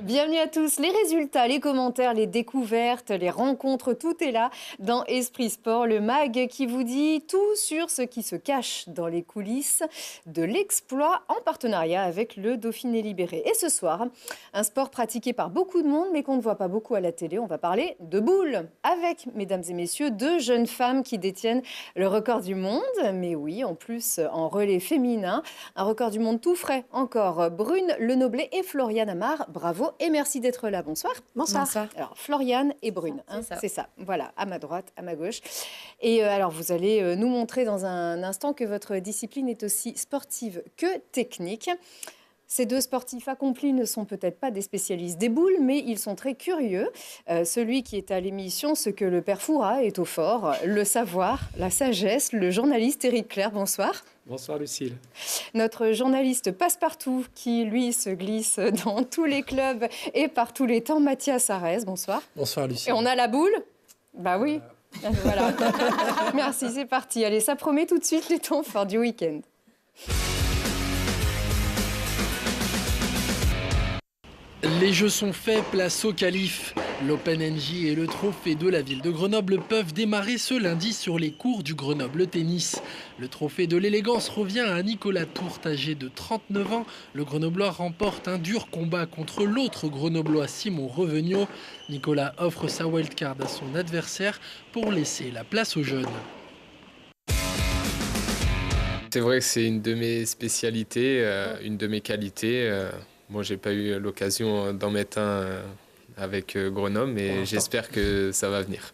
Bienvenue à tous. Les résultats, les commentaires, les découvertes, les rencontres, tout est là dans Esprit Sport, le mag qui vous dit tout sur ce qui se cache dans les coulisses de l'exploit en partenariat avec le Dauphiné Libéré. Et ce soir, un sport pratiqué par beaucoup de monde mais qu'on ne voit pas beaucoup à la télé. On va parler de boules avec, mesdames et messieurs, deux jeunes femmes qui détiennent le record du monde. Mais oui, en plus en relais féminin, un record du monde tout frais encore. Brune Lenoblet et Floriane Amar, bravo. Et merci d'être là. Bonsoir. Bonsoir. Alors, Floriane et Brune, c'est ça. Voilà, à ma droite, à ma gauche. Et alors, vous allez nous montrer dans un instant que votre discipline est aussi sportive que technique. Ces deux sportifs accomplis ne sont peut-être pas des spécialistes des boules, mais ils sont très curieux. Celui qui est à l'émission, ce que le père Fouras est au fort, le savoir, la sagesse, le journaliste Éric Clair. Bonsoir. Bonsoir Lucille. Notre journaliste passe-partout qui, lui, se glisse dans tous les clubs et par tous les temps, Mathias Arès. Bonsoir. Bonsoir Lucille. Et on a la boule ? Bah oui. Voilà. Merci, c'est parti. Allez, ça promet tout de suite les temps forts du week-end. Les jeux sont faits, place au qualif. L'Open NJ et le trophée de la ville de Grenoble peuvent démarrer ce lundi sur les cours du Grenoble Tennis. Le trophée de l'élégance revient à Nicolas Tourte, âgé de 39 ans. Le Grenoblois remporte un dur combat contre l'autre Grenoblois, Simon Revegno. Nicolas offre sa wildcard à son adversaire pour laisser la place aux jeunes. C'est vrai que c'est une de mes spécialités, une de mes qualités. Moi, j'ai pas eu l'occasion d'en mettre un avec Grenoble, mais j'espère que ça va venir.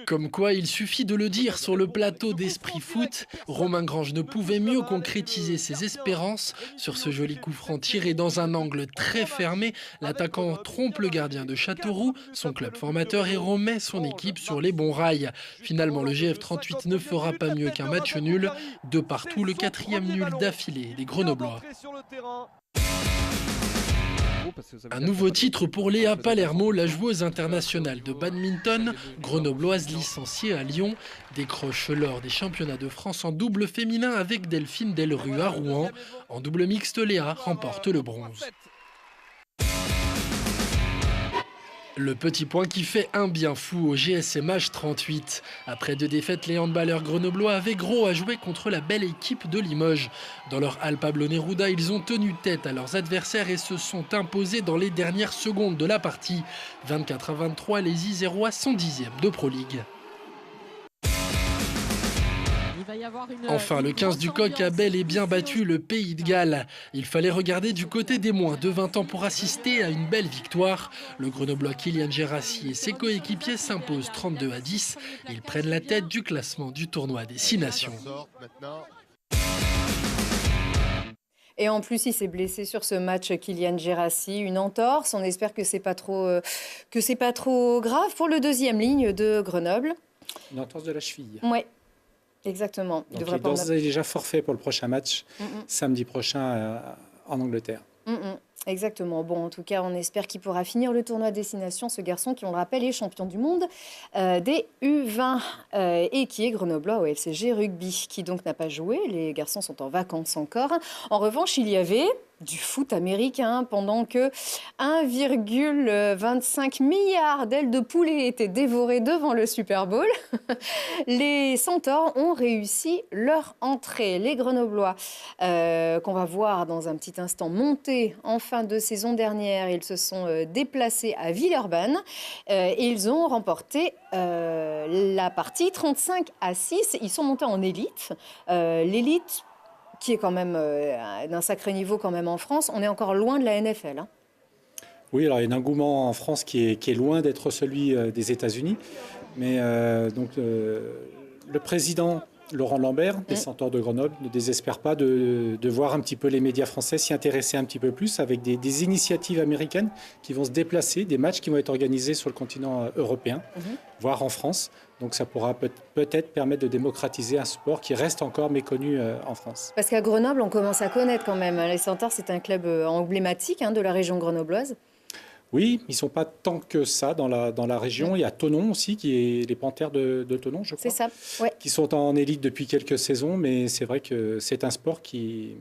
Comme quoi, il suffit de le dire sur le plateau d'Esprit Foot. Romain Grange ne pouvait mieux concrétiser ses espérances. Sur ce joli coup franc tiré dans un angle très fermé, l'attaquant trompe le gardien de Châteauroux, son club formateur, et remet son équipe sur les bons rails. Finalement, le GF38 ne fera pas mieux qu'un match nul. De partout, le quatrième nul d'affilée des Grenoblois. Un nouveau titre pour Léa Palermo, la joueuse internationale de badminton, grenobloise licenciée à Lyon, décroche l'or des championnats de France en double féminin avec Delphine Delrue à Rouen. En double mixte, Léa remporte le bronze. Le petit point qui fait un bien fou au GSMH 38. Après deux défaites, les handballeurs grenoblois avaient gros à jouer contre la belle équipe de Limoges. Dans leur Al Pablo Neruda, ils ont tenu tête à leurs adversaires et se sont imposés dans les dernières secondes de la partie. 24-23, les Isérois sont 10e de Pro League. Enfin, le 15 du Coq a bel et bien battu le Pays de Galles. Il fallait regarder du côté des moins de 20 ans pour assister à une belle victoire. Le Grenoblois Kylian Gérassi et ses coéquipiers s'imposent 32-10. Ils prennent la tête du classement du tournoi des 6 nations. Et en plus, il s'est blessé sur ce match, Kylian Gérassi, une entorse. On espère que c'est pas trop grave pour le deuxième ligne de Grenoble. Une entorse de la cheville. Oui. Exactement. Donc il est déjà forfait pour le prochain match, samedi prochain en Angleterre. Exactement. Bon, en tout cas, on espère qu'il pourra finir le tournoi Destination, ce garçon qui, on le rappelle, est champion du monde des U20 et qui est grenoblois au FCG Rugby, qui donc n'a pas joué. Les garçons sont en vacances encore. En revanche, il y avait du foot américain pendant que 1,25 milliard d'ailes de poulet étaient dévorées devant le Super Bowl. Les Centaures ont réussi leur entrée. Les Grenoblois, qu'on va voir dans un petit instant, monter en fin de saison dernière. Ils se sont déplacés à Villeurbanne et ils ont remporté la partie 35-6. Ils sont montés en élite. L'élite qui est quand même d'un sacré niveau quand même en France. On est encore loin de la NFL. Oui, alors il y a un engouement en France qui est loin d'être celui des États-Unis. Mais le président Laurent Lambert, des Centaures de Grenoble, ne désespère pas de voir un petit peu les médias français s'y intéresser un petit peu plus avec des initiatives américaines qui vont se déplacer, des matchs qui vont être organisés sur le continent européen, voire en France. Donc ça pourra peut-être permettre de démocratiser un sport qui reste encore méconnu en France. Parce qu'à Grenoble, on commence à connaître quand même. Les Centaures, c'est un club emblématique de la région grenobloise. Oui, ils ne sont pas tant que ça dans la région. Il y a Thonon aussi, qui est les Panthères de Thonon, je crois. C'est ça, ouais. Qui sont en élite depuis quelques saisons, mais c'est vrai que c'est un sport qui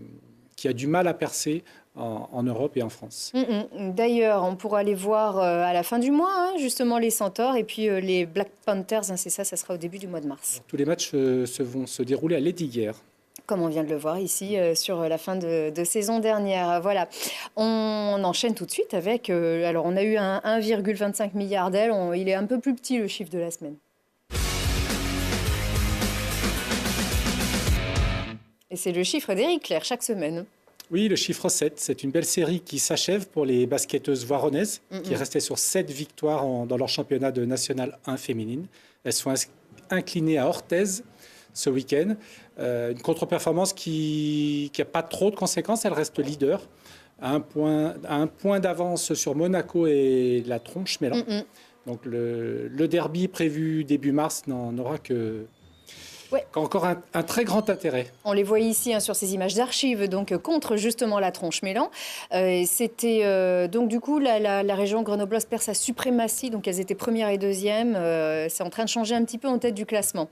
a du mal à percer en Europe et en France. D'ailleurs, on pourra aller voir à la fin du mois, justement, les Centaures et puis les Black Panthers, c'est ça sera au début du mois de mars. Tous les matchs vont se dérouler à Lesdiguières. Comme on vient de le voir ici sur la fin de saison dernière. Voilà. On enchaîne tout de suite avec... alors, on a eu un 1,25 milliard d'ailes. Il est un peu plus petit, le chiffre de la semaine. Et c'est le chiffre d'Éric Clair chaque semaine. Oui, le chiffre 7, c'est une belle série qui s'achève pour les basketteuses voironnaises qui restaient sur 7 victoires dans leur championnat de National 1 féminine. Elles sont inclinées à Orthez ce week-end. Une contre-performance qui n'a pas trop de conséquences. Elle reste leader à un point d'avance sur Monaco et la Tronche-Mélan. Donc le derby prévu début mars n'aura qu'encore un très grand intérêt. On les voit ici sur ces images d'archives, donc contre justement la Tronche-Mélan. C'était donc du coup la région grenobloise perd sa suprématie, donc elles étaient première et deuxième. C'est en train de changer un petit peu en tête du classement.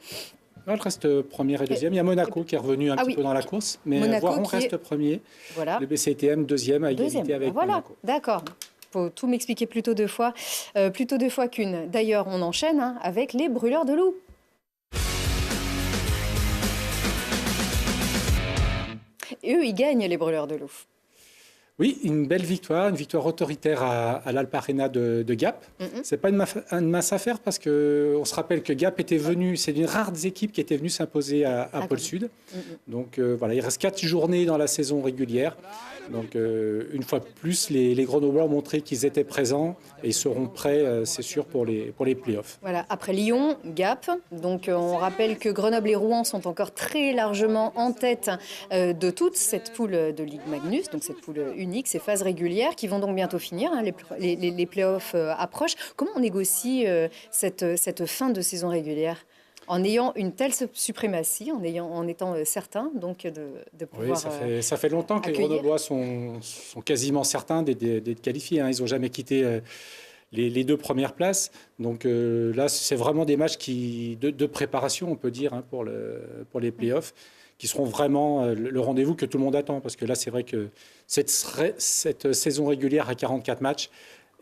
Elle reste première et deuxième. Il y a Monaco qui est revenu un petit peu dans la course, mais Voiron reste premier. Voilà. Le BCTM deuxième à égalité avec Monaco. D'accord. Faut tout m'expliquer plutôt deux fois qu'une. D'ailleurs, on enchaîne avec les brûleurs de loups. Et eux, ils gagnent, les brûleurs de loups. Oui, une belle victoire, une victoire autoritaire à l'Alp-Arena de Gap. C'est pas une mince affaire parce qu'on se rappelle que Gap était venu, c'est une rare des équipes qui était venue s'imposer à Pôle Sud. Donc voilà, il reste 4 journées dans la saison régulière. Donc une fois de plus, les Grenoblois ont montré qu'ils étaient présents et ils seront prêts, c'est sûr, pour les playoffs. Voilà, après Lyon, Gap. Donc on rappelle que Grenoble et Rouen sont encore très largement en tête de toute cette poule de Ligue Magnus, donc cette poule unique, ces phases régulières qui vont donc bientôt finir. Les playoffs approchent. Comment on négocie cette fin de saison régulière ? En ayant une telle suprématie, en étant certain donc de pouvoir. Oui, ça fait longtemps que les Grenoblois sont quasiment certains d'être qualifiés. Ils n'ont jamais quitté les 2 premières places. Donc là, c'est vraiment des matchs de préparation, on peut dire, pour les playoffs, qui seront vraiment le rendez-vous que tout le monde attend. Parce que là, c'est vrai que cette saison régulière à 44 matchs,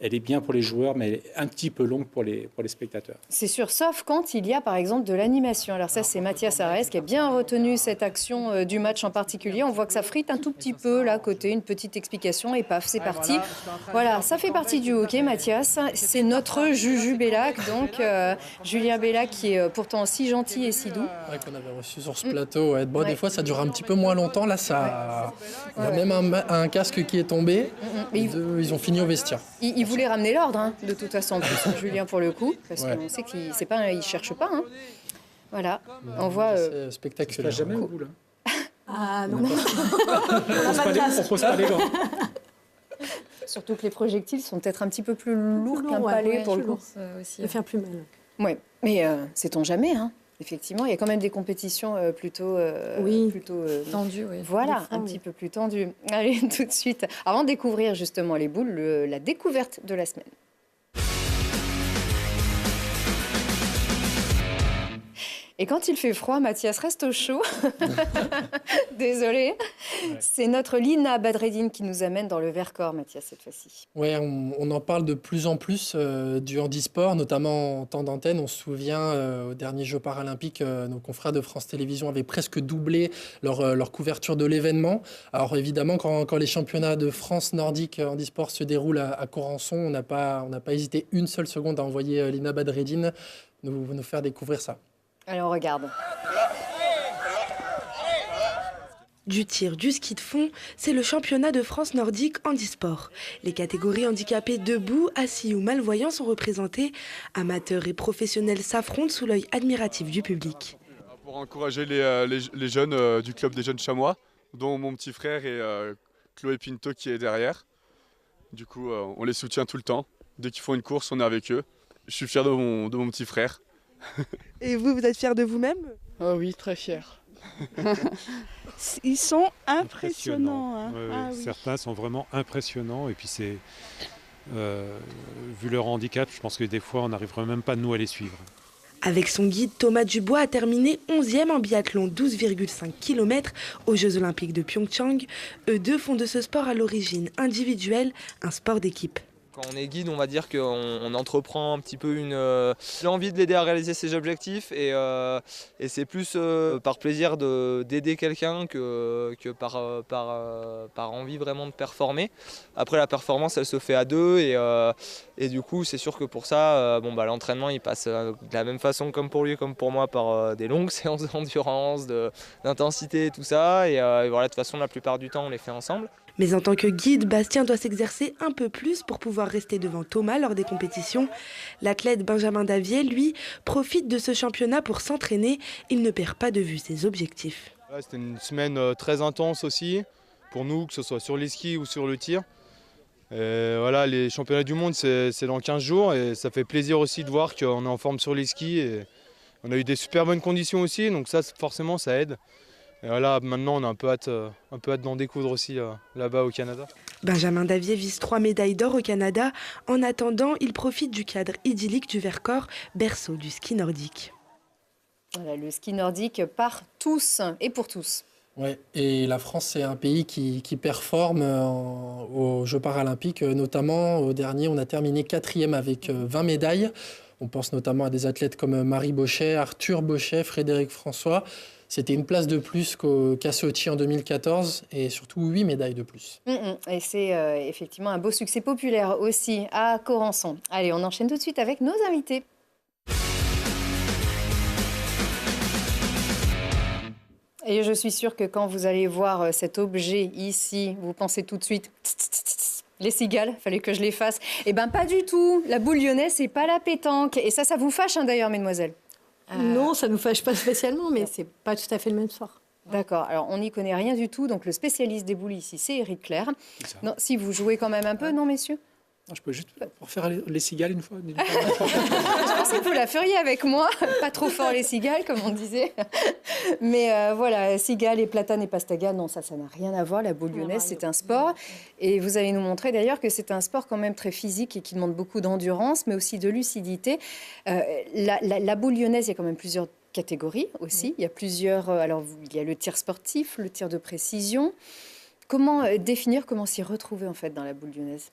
elle est bien pour les joueurs, mais elle est un petit peu longue pour les spectateurs. C'est sûr, sauf quand il y a par exemple de l'animation. Alors ça, c'est Mathias Arès qui a bien retenu cette action du match en particulier. On voit que ça frite un tout petit peu là, côté, une petite explication et paf, c'est parti. Voilà, ça fait partie du hockey, Mathias. C'est notre Juju Bellac, donc Julien Bellac qui est pourtant si gentil et si doux. Ouais, qu'on avait reçu sur ce plateau. Ouais. Bon, des fois, ça dure un petit peu moins longtemps. Là, il y a même un casque qui est tombé. Ils ont fini au vestiaire. Il voulait ramener l'ordre, de toute façon, plus, Julien, pour le coup, parce qu'on sait qu'il ne cherche pas. Voilà, on voit... C'est spectaculaire. Jamais au bout, là. Ah non, on pose pas les gants. Surtout que les projectiles sont peut-être un petit peu plus lourds qu'un palais, pour le coup. Ça va faire plus mal. Oui, mais sait-on jamais, Effectivement, il y a quand même des compétitions plutôt tendues. Oui. Voilà, un petit peu plus tendues. Allez, tout de suite. Avant de découvrir justement les boules, la découverte de la semaine. Et quand il fait froid, Mathias reste au chaud. Désolé. Ouais. C'est notre Lina Badreddine qui nous amène dans le Vercors, Mathias, cette fois-ci. Oui, on en parle de plus en plus du handisport, notamment en temps d'antenne. On se souvient, aux derniers Jeux paralympiques, nos confrères de France Télévisions avaient presque doublé leur couverture de l'événement. Alors évidemment, quand les championnats de France nordique handisport se déroulent à Corançon, on n'a pas hésité une seule seconde à envoyer Lina Badreddine nous faire découvrir ça. Alors, regarde. Du tir, du ski de fond, c'est le championnat de France nordique handisport. Les catégories handicapés debout, assis ou malvoyants sont représentées. Amateurs et professionnels s'affrontent sous l'œil admiratif du public. Pour encourager les jeunes du club des jeunes chamois, dont mon petit frère et Chloé Pinto qui est derrière. Du coup, on les soutient tout le temps. Dès qu'ils font une course, on est avec eux. Je suis fier de mon petit frère. Et vous êtes fier de vous-même ? Oh oui, très fier. Ils sont impressionnants. Oui. Certains sont vraiment impressionnants. Et puis c'est, vu leur handicap, je pense que des fois on n'arriverait même pas nous à les suivre. Avec son guide, Thomas Dubois a terminé 11e en biathlon, 12,5 km aux Jeux Olympiques de Pyeongchang. Eux deux font de ce sport à l'origine individuelle un sport d'équipe. Quand on est guide, on va dire qu'on entreprend un petit peu l'envie de l'aider à réaliser ses objectifs et c'est plus par plaisir d'aider quelqu'un que par envie vraiment de performer. Après la performance elle se fait à deux et du coup c'est sûr que pour ça l'entraînement il passe de la même façon comme pour lui comme pour moi par des longues séances d'endurance, d'intensité et tout ça et voilà, de toute façon la plupart du temps on les fait ensemble. Mais en tant que guide, Bastien doit s'exercer un peu plus pour pouvoir rester devant Thomas lors des compétitions. L'athlète Benjamin Davier, lui, profite de ce championnat pour s'entraîner. Il ne perd pas de vue ses objectifs. C'était une semaine très intense aussi, pour nous, que ce soit sur les skis ou sur le tir. Et voilà, les championnats du monde, c'est dans 15 jours et ça fait plaisir aussi de voir qu'on est en forme sur les skis. Et on a eu des super bonnes conditions aussi, donc ça, forcément, ça aide. Et voilà, maintenant, on a un peu hâte d'en découdre aussi là-bas au Canada. Benjamin Davier vise 3 médailles d'or au Canada. En attendant, il profite du cadre idyllique du Vercors, berceau du ski nordique. Voilà, le ski nordique par tous et pour tous. Ouais, et la France, c'est un pays qui performe aux Jeux paralympiques. Notamment, au dernier, on a terminé 4e avec 20 médailles. On pense notamment à des athlètes comme Marie Bochet, Arthur Bochet, Frédéric François. C'était une place de plus qu'à Sochi en 2014 et surtout 8 médailles de plus. Et c'est effectivement un beau succès populaire aussi à Corançon. Allez, on enchaîne tout de suite avec nos invités. Et je suis sûre que quand vous allez voir cet objet ici, vous pensez tout de suite les cigales, fallait que je les fasse. Eh bien, pas du tout. La boule lyonnaise, c'est pas la pétanque. Et ça vous fâche d'ailleurs, mesdemoiselles. Non, ça ne nous fâche pas spécialement, mais c'est pas tout à fait le même sport. D'accord. Alors, on n'y connaît rien du tout. Donc, le spécialiste des boules ici, c'est Éric Clair. Non, si vous jouez quand même un peu, non, messieurs? Non, je peux juste pour faire les cigales une fois. Je pensais que vous la feriez avec moi. Pas trop fort les cigales, comme on disait. Mais voilà, cigales et platane et pastaga, non, ça n'a rien à voir. La boule lyonnaise, c'est un sport. Et vous allez nous montrer d'ailleurs que c'est un sport quand même très physique et qui demande beaucoup d'endurance, mais aussi de lucidité. La boule lyonnaise, il y a quand même plusieurs catégories aussi. Il y a plusieurs... alors, il y a le tir sportif, le tir de précision. Comment définir, comment s'y retrouver en fait dans la boule lyonnaise?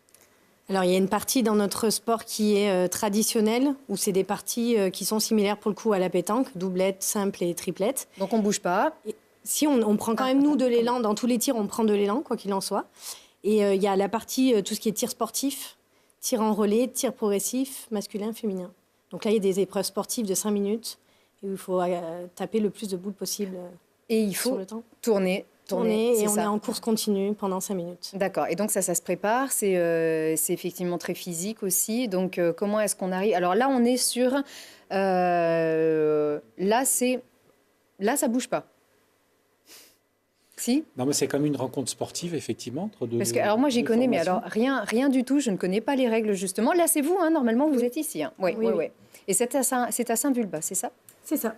Alors, il y a une partie dans notre sport qui est traditionnelle, où c'est des parties qui sont similaires pour le coup à la pétanque, doublette, simple et triplette. Donc, on ne bouge pas. Et si, on prend quand même, nous, de l'élan. Dans tous les tirs, on prend de l'élan, quoi qu'il en soit. Et il y a la partie, tout ce qui est tir sportif, tir en relais, tir progressif, masculin, féminin. Donc là, il y a des épreuves sportives de 5 minutes, où il faut taper le plus de boules possible et il faut sur le temps. Tourner, et on est en course continue pendant 5 minutes. D'accord. Et donc ça se prépare. C'est effectivement très physique aussi. Donc comment est-ce qu'on arrive? Alors là, on est sur... là, ça bouge pas. Si? Non, mais c'est comme une rencontre sportive, effectivement. Entre deux, parce que, alors moi, j'y connais, mais alors rien du tout. Je ne connais pas les règles, justement. Là, c'est vous, hein, normalement, vous êtes ici. Hein. Oui. Et c'est à Saint-Vulbas, c'est ça? C'est ça.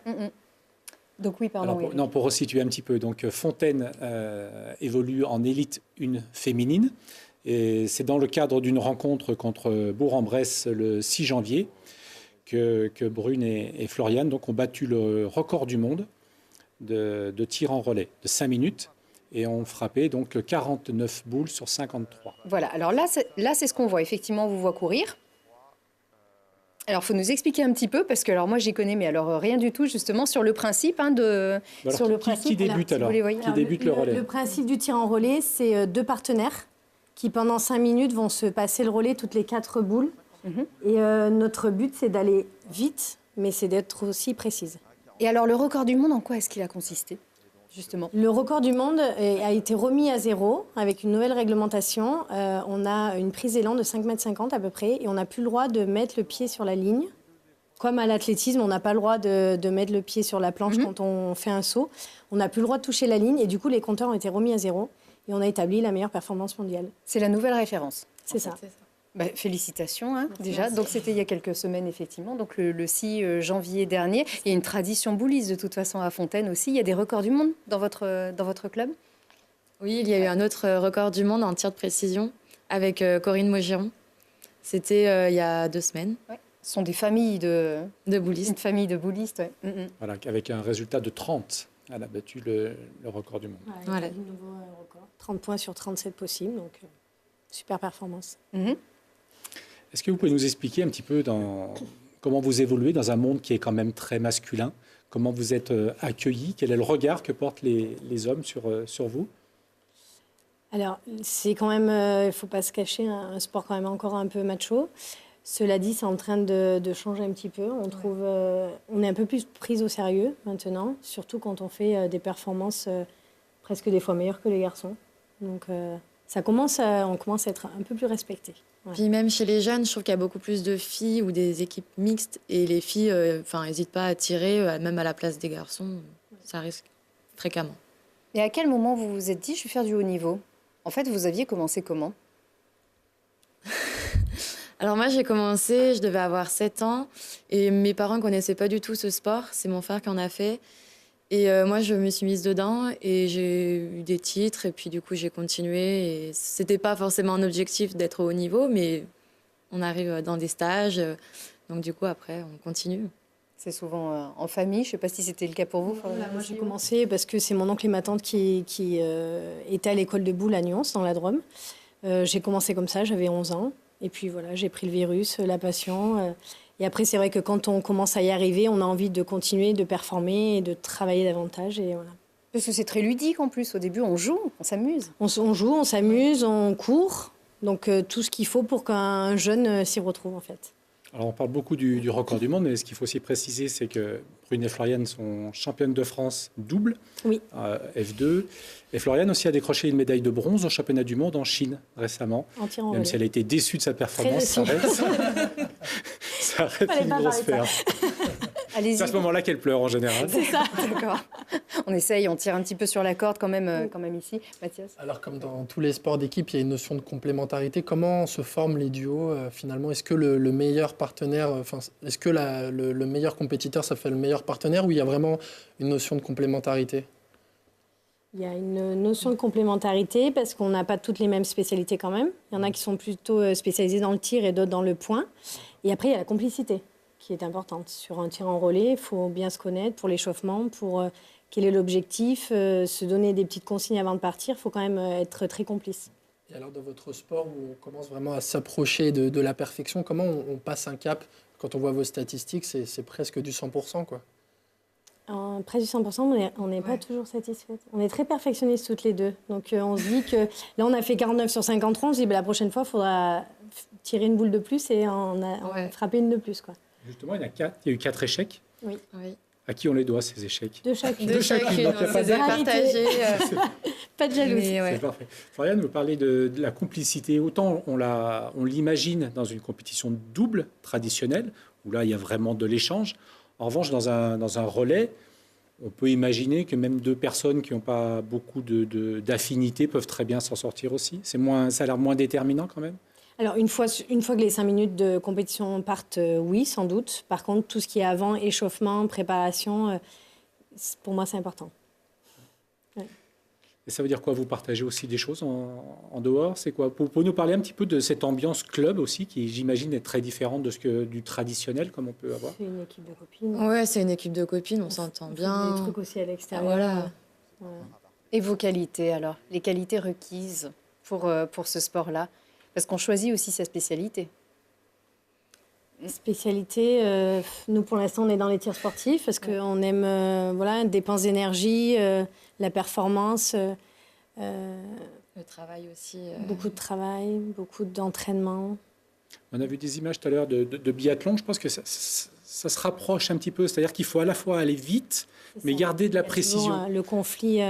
Donc oui, pardon. Alors, non, pour resituer un petit peu, donc Fontaine évolue en élite 1 féminine. Et c'est dans le cadre d'une rencontre contre Bourg-en-Bresse le 6 janvier que Brune et Floriane donc, ont battu le record du monde de tir en relais de 5 minutes et ont frappé donc 49 boules sur 53. Voilà, alors là c'est ce qu'on voit. Effectivement, on vous voit courir. Alors, il faut nous expliquer un petit peu, parce que alors, moi, j'y connais, mais alors rien du tout, justement, sur le principe Alors, sur le principe, qui débute alors, qui débute le relais? Le principe du tir en relais, c'est 2 partenaires qui, pendant 5 minutes, vont se passer le relais toutes les 4 boules. Et notre but, c'est d'aller vite, mais c'est d'être aussi précise. Et alors, le record du monde, en quoi est-ce qu'il a consisté, justement? Le record du monde a été remis à 0 avec une nouvelle réglementation. On a une prise d'élan de 5,50 m à peu près et on n'a plus le droit de mettre le pied sur la ligne. Comme à l'athlétisme, on n'a pas le droit de mettre le pied sur la planche quand on fait un saut. On n'a plus le droit de toucher la ligne et du coup, les compteurs ont été remis à 0 et on a établi la meilleure performance mondiale. C'est la nouvelle référence. C'est ça. Bah, félicitations, hein, déjà. Donc, c'était il y a quelques semaines, effectivement, donc le 6 janvier dernier. Il y a une tradition bouliste, de toute façon, à Fontaine aussi. Il y a des records du monde dans votre club? Oui, il y a eu un autre record du monde en tir de précision avec Corinne Maugiron. C'était il y a 2 semaines. Ouais. Ce sont des familles De boulistes. une famille de boulistes. Ouais. Voilà, avec un résultat de 30. Elle a battu le record du monde. Voilà, il y a un nouveau record. 30 points sur 37 possibles, donc super performance. Est-ce que vous pouvez nous expliquer un petit peu comment vous évoluez dans un monde qui est quand même très masculin? Comment vous êtes accueillis? Quel est le regard que portent les hommes sur vous? Alors, c'est quand même, il ne faut pas se cacher, un sport quand même encore un peu macho. Cela dit, c'est en train de changer un petit peu. On est un peu plus pris au sérieux maintenant, surtout quand on fait des performances presque des fois meilleures que les garçons. Donc, on commence à être un peu plus respecté. Ouais. Puis même chez les jeunes, je trouve qu'il y a beaucoup plus de filles ou des équipes mixtes. Et les filles, n'hésitent pas à tirer, même à la place des garçons. Ça risque fréquemment. Et à quel moment vous vous êtes dit, je vais faire du haut niveau? En fait, vous aviez commencé comment? Alors moi, j'ai commencé, je devais avoir 7 ans. Et mes parents ne connaissaient pas du tout ce sport. C'est mon frère qui en a fait. Et moi, je me suis mise dedans et j'ai eu des titres. Et puis du coup, j'ai continué. Et c'était pas forcément un objectif d'être au haut niveau, mais on arrive dans des stages. Donc du coup, après, on continue. C'est souvent en famille. Je ne sais pas si c'était le cas pour vous. Voilà, moi, j'ai commencé parce que c'est mon oncle et ma tante qui étaient à l'école de boule à Nyons, dans la Drôme. J'ai commencé comme ça, j'avais 11 ans. Et puis voilà, j'ai pris le virus, la passion. Et après, c'est vrai que quand on commence à y arriver, on a envie de continuer, de performer et de travailler davantage. Et voilà. Parce que c'est très ludique en plus. Au début, on joue, on s'amuse. On joue, on s'amuse, on court. Donc tout ce qu'il faut pour qu'un jeune s'y retrouve en fait. Alors on parle beaucoup du record du monde, mais ce qu'il faut aussi préciser, c'est que Brune et Floriane sont championnes de France double, oui. F2. Et Floriane aussi a décroché une médaille de bronze au championnat du monde en Chine récemment. Même si elle a été déçue de sa performance, ça reste une grosse perte. C'est à ce moment-là qu'elle pleure en général. C'est ça, d'accord. On essaye, on tire un petit peu sur la corde quand même ici. Mathias? Alors comme dans tous les sports d'équipe, il y a une notion de complémentarité. Comment se forment les duos finalement? Est-ce que le meilleur partenaire, est-ce que le meilleur compétiteur, ça fait le meilleur partenaire, ou il y a vraiment une notion de complémentarité? Il y a une notion de complémentarité parce qu'on n'a pas toutes les mêmes spécialités quand même. Il y en a qui sont plutôt spécialisés dans le tir et d'autres dans le point. Et après, il y a la complicité qui est importante. Sur un tir en relais, il faut bien se connaître pour l'échauffement, pour quel est l'objectif, se donner des petites consignes avant de partir. Il faut quand même être très complice. Et alors, dans votre sport où on commence vraiment à s'approcher de la perfection, comment on passe un cap? Quand on voit vos statistiques, c'est presque du 100%, quoi. Près du 100%, on n'est pas toujours satisfaite. On est très perfectionnistes toutes les deux. Donc on se dit que là, on a fait 49 sur 53. On se dit la prochaine fois, il faudra tirer une boule de plus et en frapper une de plus, quoi. Justement, il y a eu 4 échecs. Oui. À qui on les doit, ces échecs? De chacune. De chacune. Donc, c'est partagé. Pas de jalousie. C'est parfait. Floriane, vous parlez de la complicité. Autant on l'imagine dans une compétition double traditionnelle, où là, il y a vraiment de l'échange. En revanche, dans un relais, on peut imaginer que même 2 personnes qui n'ont pas beaucoup d'affinité peuvent très bien s'en sortir aussi. Ça a l'air moins déterminant quand même. Alors, une fois que les 5 minutes de compétition partent, oui, sans doute. Par contre, tout ce qui est avant, échauffement, préparation, pour moi, c'est important. Ouais. Et ça veut dire quoi? Vous partagez aussi des choses en dehors? C'est quoi? Vous pouvez nous parler un petit peu de cette ambiance club aussi, qui, j'imagine, est très différente du traditionnel, comme on peut avoir? C'est une équipe de copines. Ouais, c'est une équipe de copines, on s'entend bien. Des trucs aussi à l'extérieur. Voilà. Et vos qualités, alors? Les qualités requises pour ce sport-là? Parce qu'on choisit aussi sa spécialité. Spécialité, nous pour l'instant on est dans les tirs sportifs parce qu'on aime dépense d'énergie, la performance. Le travail aussi. Beaucoup de travail, beaucoup d'entraînement. On a vu des images tout à l'heure de biathlon. Je pense que ça se rapproche un petit peu. C'est-à-dire qu'il faut à la fois aller vite, mais garder de la précision. Le conflit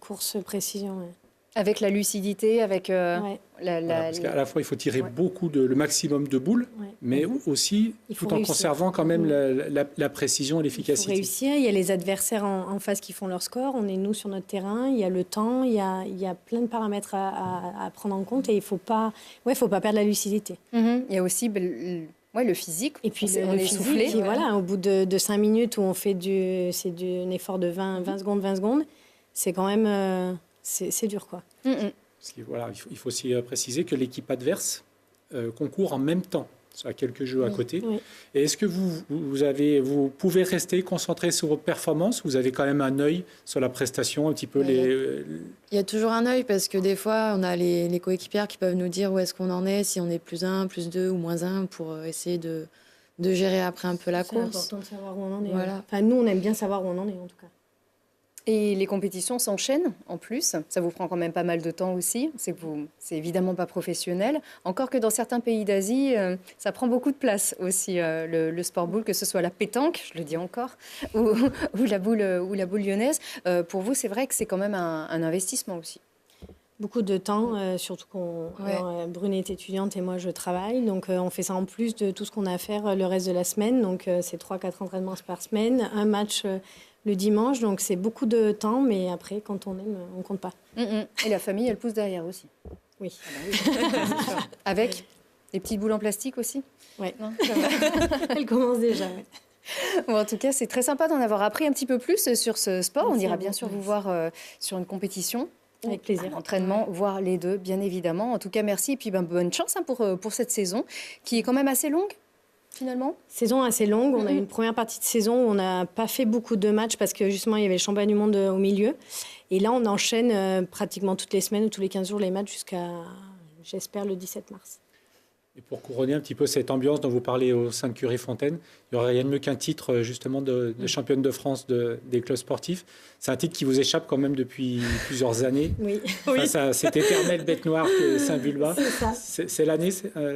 course-précision. Ouais. Avec la lucidité, avec parce qu'à la fois, il faut tirer le maximum de boules, mais aussi tout en conservant quand même la précision et l'efficacité. Il faut réussir. Il y a les adversaires en face qui font leur score. On est nous sur notre terrain. Il y a le temps. Il y a plein de paramètres à prendre en compte et il faut pas perdre la lucidité. Il y a aussi le physique. Et puis on est soufflé. Voilà, au bout de 5 minutes où on fait un effort de 20 secondes, c'est quand même... C'est dur, quoi. Parce que, il faut aussi préciser que l'équipe adverse concourt en même temps à quelques jeux à côté. Oui. Et est-ce que vous pouvez rester concentré sur vos performances? Vous avez quand même un œil sur la prestation, un petit peu Il y a toujours un œil parce que des fois, on a les coéquipières qui peuvent nous dire où est-ce qu'on en est, si on est plus 1, plus 2 ou moins 1 pour essayer de gérer après un peu la course. C'est important de savoir où on en est. Voilà. Enfin, nous, on aime bien savoir où on en est, en tout cas. Et les compétitions s'enchaînent en plus. Ça vous prend quand même pas mal de temps aussi. C'est évidemment pas professionnel. Encore que dans certains pays d'Asie, ça prend beaucoup de place aussi, le sport boule, que ce soit la pétanque, je le dis encore, ou la boule lyonnaise. Pour vous, c'est vrai que c'est quand même un investissement aussi. Beaucoup de temps, surtout Brune est étudiante et moi je travaille. Donc on fait ça en plus de tout ce qu'on a à faire le reste de la semaine. Donc c'est 3-4 entraînements par semaine, un match le dimanche. Donc c'est beaucoup de temps, mais après, quand on aime, on ne compte pas. Et la famille, elle pousse derrière aussi. Oui. Avec des petites boules en plastique aussi. Oui. Elle commence déjà. Ouais. Bon, en tout cas, c'est très sympa d'en avoir appris un petit peu plus sur ce sport. Merci, on ira bien sûr vous voir sur une compétition. Avec plaisir. Entraînement, voir les deux, bien évidemment. En tout cas, merci. Et puis, bonne chance pour cette saison, qui est quand même assez longue, finalement. Saison assez longue. On a eu une première partie de saison où on n'a pas fait beaucoup de matchs parce que, justement, il y avait le championnat du monde au milieu. Et là, on enchaîne pratiquement toutes les semaines ou tous les 15 jours les matchs jusqu'à, j'espère, le 17 mars. Et pour couronner un petit peu cette ambiance dont vous parlez au sein de Curie-Fontaine, il n'y aurait rien de mieux qu'un titre justement de championne de France des clubs sportifs. C'est un titre qui vous échappe quand même depuis plusieurs années. Oui. Face à cette éternelle bête noire que Saint-Vulbas. C'est ça.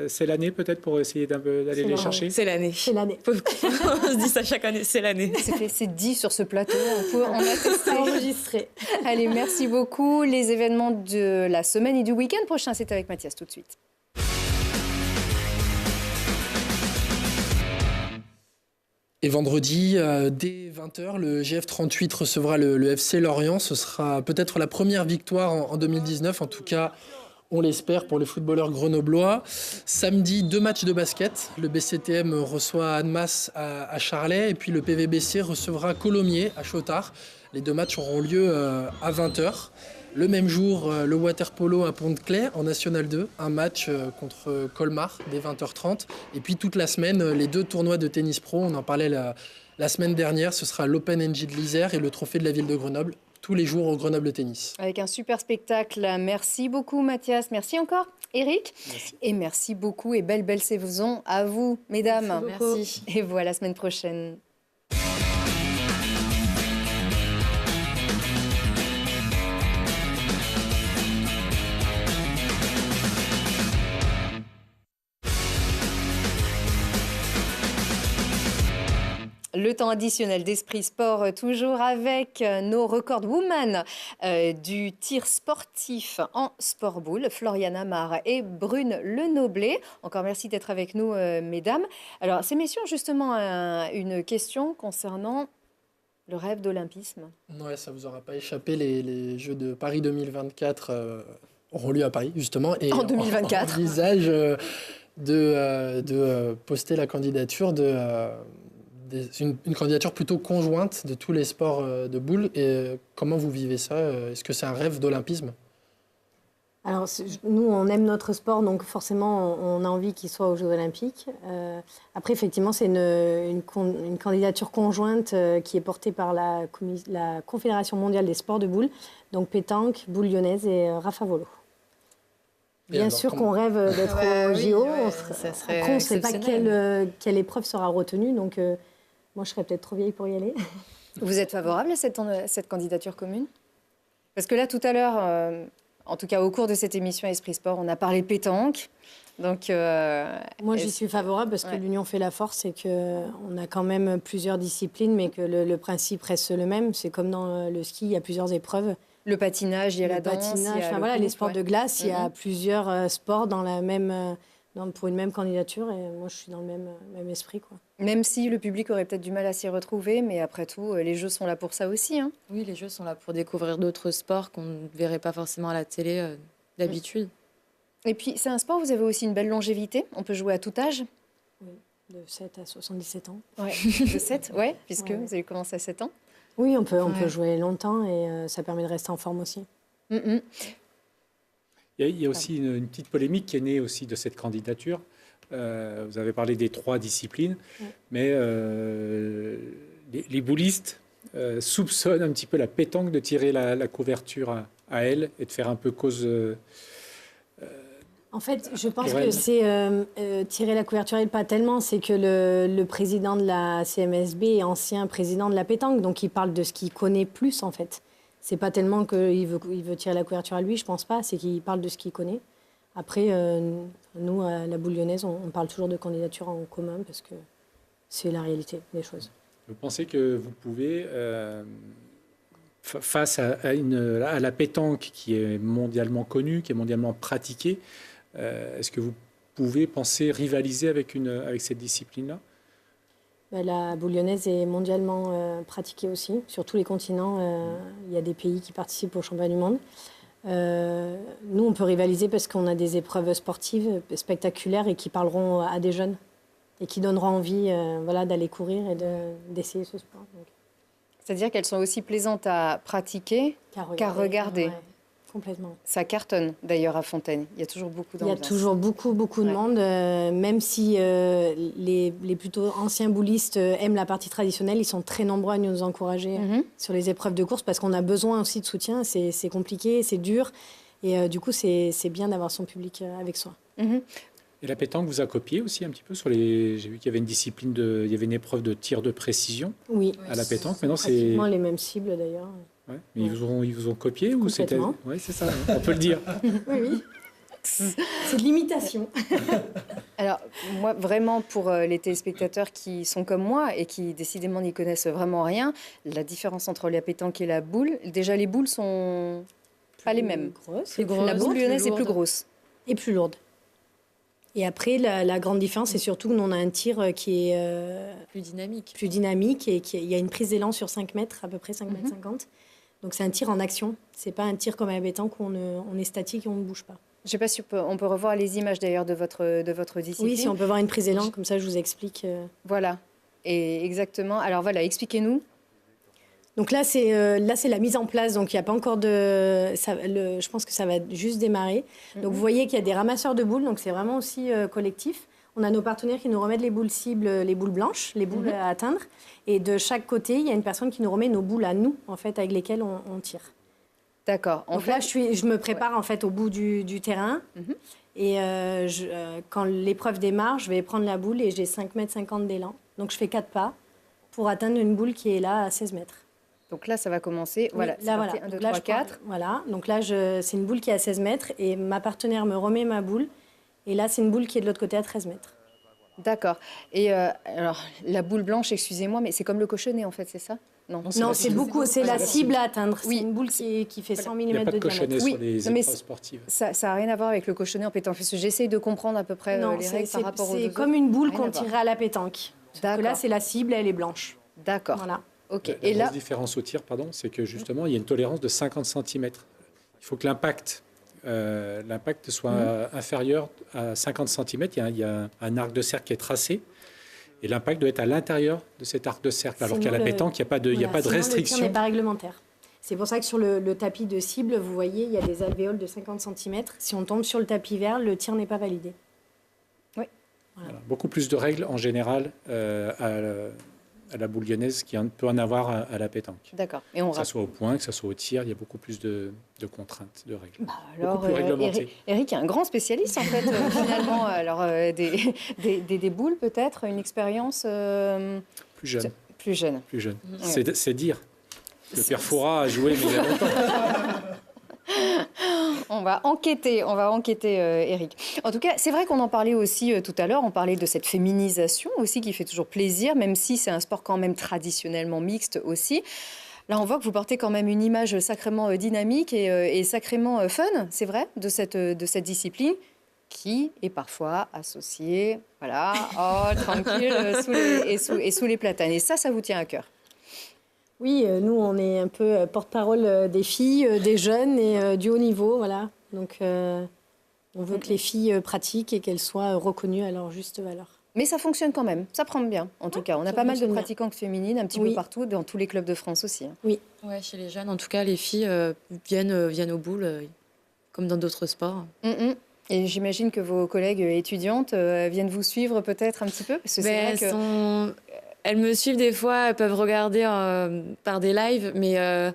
C'est l'année peut-être pour essayer d'aller les chercher. C'est l'année. C'est l'année. On se dit ça chaque année, c'est l'année. C'est dit sur ce plateau, on peut en attester. Enregistré. Allez, merci beaucoup. Les événements de la semaine et du week-end prochain, c'est avec Mathias tout de suite. Et vendredi, dès 20h, le GF38 recevra le FC Lorient. Ce sera peut-être la première victoire en 2019. En tout cas, on l'espère pour les footballeurs grenoblois. Samedi, 2 matchs de basket. Le BCTM reçoit Annemasse à Charlet. Et puis le PVBC recevra Colomiers à Chautard. Les 2 matchs auront lieu à 20h. Le même jour, le water-polo à Pont-de-Claix en National 2, un match contre Colmar dès 20h30. Et puis toute la semaine, les 2 tournois de tennis pro, on en parlait la semaine dernière, ce sera l'Open NJ de l'Isère et le Trophée de la ville de Grenoble, tous les jours au Grenoble Tennis. Avec un super spectacle. Merci beaucoup Mathias, merci encore Eric. Merci. Et merci beaucoup et belle saison à vous, mesdames. Merci. Et voilà, la semaine prochaine. Le temps additionnel d'Esprit Sport, toujours avec nos records women du tir sportif en sport boule, Floriana Mar et Brune Lenoblet. Encore merci d'être avec nous, mesdames. Alors, ces messieurs ont justement une question concernant le rêve d'olympisme. Ouais, ça ne vous aura pas échappé. Les Jeux de Paris 2024 auront lieu à Paris, justement. Et en 2024. On envisage de poster la candidature une candidature plutôt conjointe de tous les sports de boule. Et comment vous vivez ça? Est-ce que c'est un rêve d'olympisme? Alors, nous, on aime notre sport, donc forcément, on a envie qu'il soit aux Jeux Olympiques. Après, effectivement, c'est une candidature conjointe qui est portée par la Confédération mondiale des sports de boule, donc pétanque, boule lyonnaise et Rafa Volo. Bien sûr qu'on rêve d'être au JO. Après, on ne sait pas quelle épreuve sera retenue, donc moi, je serais peut-être trop vieille pour y aller. Vous êtes favorable à cette candidature commune? Parce que là, tout à l'heure, en tout cas au cours de cette émission Esprit Sport, on a parlé pétanque. Donc, moi, j'y suis favorable parce que l'union fait la force et qu'on a quand même plusieurs disciplines, mais que le principe reste le même. C'est comme dans le ski, il y a plusieurs épreuves. Le patinage, il y a la danse. Les sports de glace, il y a plusieurs sports dans la même, pour une même candidature. Et moi, je suis dans le même esprit, quoi. Même si le public aurait peut-être du mal à s'y retrouver, mais après tout, les Jeux sont là pour ça aussi. Hein. Oui, les Jeux sont là pour découvrir d'autres sports qu'on ne verrait pas forcément à la télé d'habitude. Et puis, c'est un sport, vous avez aussi une belle longévité. On peut jouer à tout âge. Oui, de 7 à 77 ans. Ouais. De 7, ouais, puisque vous avez commencé à 7 ans. Oui, on peut jouer longtemps et ça permet de rester en forme aussi. Il y a aussi une petite polémique qui est née aussi de cette candidature. Vous avez parlé des 3 disciplines, mais les boulistes soupçonnent un petit peu la pétanque de tirer la couverture à elle et de faire un peu cause... En fait, je pense Pour que elle. c'est tirer la couverture, pas tellement. C'est que le président de la CMSB est ancien président de la pétanque, donc il parle de ce qu'il connaît plus, en fait. C'est pas tellement qu'il veut tirer la couverture à lui, je pense pas. C'est qu'il parle de ce qu'il connaît. Après, nous, à la Boule lyonnaise, on parle toujours de candidature en commun parce que c'est la réalité des choses. Vous pensez que vous pouvez, face à la pétanque qui est mondialement connue, qui est mondialement pratiquée, est-ce que vous pouvez penser rivaliser avec cette discipline-là? La boule lyonnaise est mondialement pratiquée aussi. Sur tous les continents, il y a des pays qui participent au championnat du monde. Nous, on peut rivaliser parce qu'on a des épreuves sportives spectaculaires et qui parleront à des jeunes et qui donneront envie d'aller courir et d'essayer ce sport. Donc. C'est-à-dire qu'elles sont aussi plaisantes à pratiquer qu'à regarder. Ouais, complètement. Ça cartonne d'ailleurs à Fontaine. Il y a toujours beaucoup Il y d'ambiance. a toujours beaucoup de monde, même si les plutôt anciens boulistes aiment la partie traditionnelle, ils sont très nombreux à nous encourager sur les épreuves de course parce qu'on a besoin aussi de soutien. C'est compliqué, c'est dur et du coup c'est bien d'avoir son public avec soi. Et la pétanque vous a copié aussi un petit peu sur les... J'ai vu qu'il y avait il y avait une épreuve de tir de précision à la pétanque. Maintenant, c'est pratiquement les mêmes cibles d'ailleurs. Ouais. Mais ils vous ont copié ou c'était... Oui, c'est ça, on peut le dire. Oui. C'est de l'imitation. Alors, moi, vraiment, pour les téléspectateurs qui sont comme moi et qui, décidément, n'y connaissent vraiment rien, la différence entre la pétanque et la boule, déjà, les boules sont pas les mêmes. La boule lyonnaise est plus grosse. Et plus lourde. Et après, la grande différence, c'est surtout que nous, on a un tir qui est plus dynamique. Plus dynamique et il y a une prise d'élan sur 5 mètres, à peu près 5 mètres 50. Donc c'est un tir en action. C'est pas un tir comme à la pétanque où on est statique et on ne bouge pas. Je ne sais pas si on peut revoir les images d'ailleurs de votre discipline. Oui, si on peut voir une prise d'élan, comme ça je vous explique. Voilà. Et exactement. Alors voilà, expliquez-nous. Donc là, c'est la mise en place. Donc il n'y a pas encore de... je pense que ça va juste démarrer. Donc vous voyez qu'il y a des ramasseurs de boules. Donc c'est vraiment aussi collectif. On a nos partenaires qui nous remettent les boules cibles, les boules blanches, les boules à atteindre. Et de chaque côté, il y a une personne qui nous remet nos boules à nous, en fait, avec lesquelles on tire. D'accord. Donc là, je me prépare en fait au bout du terrain. Et quand l'épreuve démarre, je vais prendre la boule et j'ai 5,50 mètres d'élan. Donc je fais 4 pas pour atteindre une boule qui est là à 16 mètres. Donc là, ça va commencer. Voilà, oui, là, parti, 1, 2, 3, 4. Voilà, donc là, c'est une boule qui est à 16 mètres et ma partenaire me remet ma boule. Et là, c'est une boule qui est de l'autre côté à 13 mètres. D'accord. Et alors, la boule blanche, excusez-moi, mais c'est comme le cochonnet, en fait, c'est ça? Non, c'est la cible à atteindre. Oui. C'est une boule qui fait 100 mm de diamètre. Il n'y a pas de cochonnet sur les épreuves sportives. Ça n'a rien à voir avec le cochonnet en pétanque. Parce que j'essaye de comprendre à peu près les règles par rapport aux deux. C'est comme une boule qu'on tirerait à la pétanque. Sauf que là, c'est la cible, elle est blanche. D'accord. Voilà. Okay. La grosse différence au tir, c'est que justement, il y a une tolérance de 50 cm. Il faut que l'impact soit inférieur à 50 cm. Il y a un arc de cercle qui est tracé. Et l'impact doit être à l'intérieur de cet arc de cercle. Alors qu'à la pétanque, il n'y a pas de restriction. Le tir n'est pas réglementaire. C'est pour ça que sur le tapis de cible, vous voyez, il y a des alvéoles de 50 cm. Si on tombe sur le tapis vert, le tir n'est pas validé. Oui. Voilà. Beaucoup plus de règles en général à la boule lyonnaise qu'il peut en avoir à la pétanque. D'accord. Que ce soit au point, que ce soit au tir, il y a beaucoup plus de contraintes, de règles. Alors, plus réglementées. Eric est un grand spécialiste, en fait, finalement. Alors, des boules, peut-être, une expérience... Plus jeune. Plus jeune. Plus jeune. Ouais. C'est dire. Le père Fouras a joué, mais il y a longtemps. On va enquêter, Eric. En tout cas, c'est vrai qu'on en parlait aussi tout à l'heure, on parlait de cette féminisation aussi qui fait toujours plaisir, même si c'est un sport quand même traditionnellement mixte aussi. Là, on voit que vous portez quand même une image sacrément dynamique et sacrément fun, c'est vrai, de cette discipline qui est parfois associée, voilà, tranquille, sous les platanes. Et ça vous tient à cœur. Oui, nous, on est un peu porte-parole des filles, des jeunes et du haut niveau, voilà. Donc, on veut que les filles pratiquent et qu'elles soient reconnues à leur juste valeur. Mais ça fonctionne quand même, ça prend bien, en tout cas. On a pas mal de pratiquantes féminines, un petit peu partout, dans tous les clubs de France aussi. Oui. Ouais, chez les jeunes, en tout cas, les filles viennent aux boules comme dans d'autres sports. Et j'imagine que vos collègues étudiantes viennent vous suivre peut-être un petit peu parce que c'est vrai que... Elles me suivent des fois, elles peuvent regarder par des lives, mais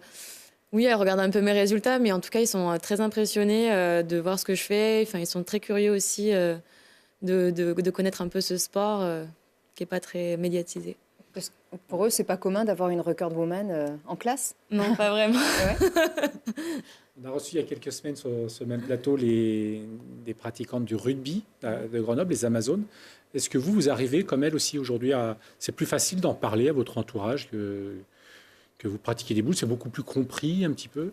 oui, elles regardent un peu mes résultats, mais en tout cas, ils sont très impressionnés de voir ce que je fais. Enfin, ils sont très curieux aussi de connaître un peu ce sport qui n'est pas très médiatisé. Parce que pour eux, c'est pas commun d'avoir une record woman en classe? Non, pas vraiment. On a reçu il y a quelques semaines sur ce même plateau des pratiquantes du rugby de Grenoble, les Amazones. Est-ce que vous arrivez, comme elles aussi aujourd'hui, c'est plus facile d'en parler à votre entourage que vous pratiquez des boules? C'est beaucoup plus compris un petit peu?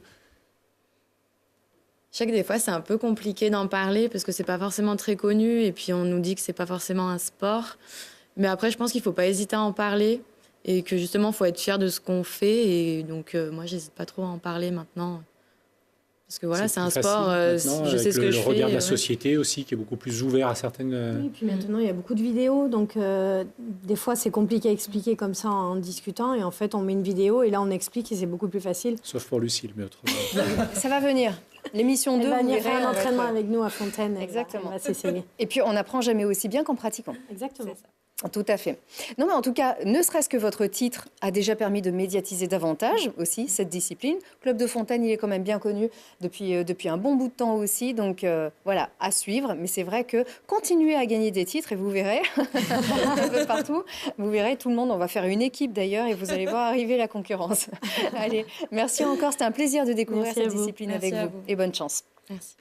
Je sais que des fois, c'est un peu compliqué d'en parler parce que c'est pas forcément très connu et puis on nous dit que c'est pas forcément un sport. Mais après, je pense qu'il faut pas hésiter à en parler et que justement, il faut être fier de ce qu'on fait. Et donc, moi, j'hésite pas trop à en parler maintenant. Parce que voilà, c'est un sport, je sais ce que je fais. Le regard de la société aussi, qui est beaucoup plus ouvert à certaines... Oui, puis maintenant, il y a beaucoup de vidéos. Donc, des fois, c'est compliqué à expliquer comme ça en discutant. Et en fait, on met une vidéo et là, on explique et c'est beaucoup plus facile. Sauf pour Lucille, mais autrement. Ça va venir. L'émission 2, elle va venir faire un entraînement être... avec nous à Fontaine. Exactement. Elle va s'essayer. Et puis, on n'apprend jamais aussi bien qu'en pratiquant. Exactement. Tout à fait. Non, mais en tout cas, ne serait-ce que votre titre a déjà permis de médiatiser davantage aussi cette discipline. Club de Fontaine, il est quand même bien connu depuis un bon bout de temps aussi. Donc voilà, à suivre. Mais c'est vrai que continuez à gagner des titres et vous verrez, un peu partout, vous verrez tout le monde. On va faire une équipe d'ailleurs et vous allez voir arriver la concurrence. Allez, merci encore. C'était un plaisir de découvrir cette discipline avec vous. Et bonne chance. Merci.